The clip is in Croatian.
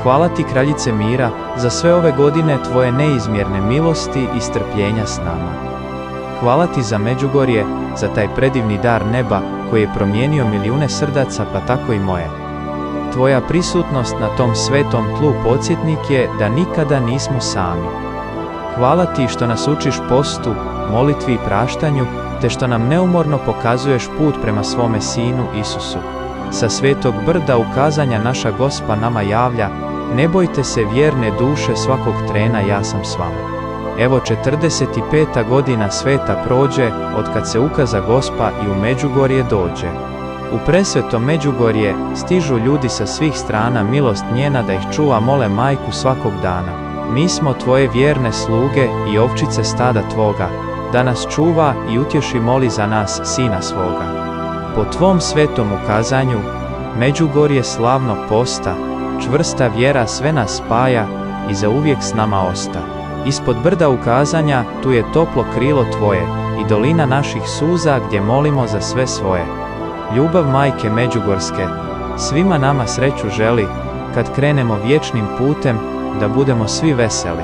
Hvala ti, kraljice mira, za sve ove godine tvoje neizmjerne milosti i strpljenja s nama. Hvala ti za Međugorje, za taj predivni dar neba koji je promijenio milijune srdaca, pa tako i moje. Tvoja prisutnost na tom svetom tlu podsjetnik je da nikada nismo sami. Hvala ti što nas učiš postu, molitvi i praštanju, te što nam neumorno pokazuješ put prema svome Sinu Isusu. Sa svetog brda ukazanja naša Gospa nama javlja: ne bojte se vjerne duše, svakog trena ja sam s vama. Evo 45. godina sveta prođe, otkad se ukaza Gospa i u Međugorje dođe. U presveto Međugorje stižu ljudi sa svih strana, milost njena da ih čuva mole Majku svakog dana. Mi smo tvoje vjerne sluge i ovčice stada tvoga, da nas čuva i utješi, moli za nas Sina svoga. Po tvom svetom ukazanju, Međugorje slavnog posta, čvrsta vjera sve nas spaja i zauvijek s nama osta. Ispod brda ukazanja tu je toplo krilo tvoje i dolina naših suza gdje molimo za sve svoje. Ljubav Majke Međugorske svima nama sreću želi, kad krenemo vječnim putem, da budemo svi veseli.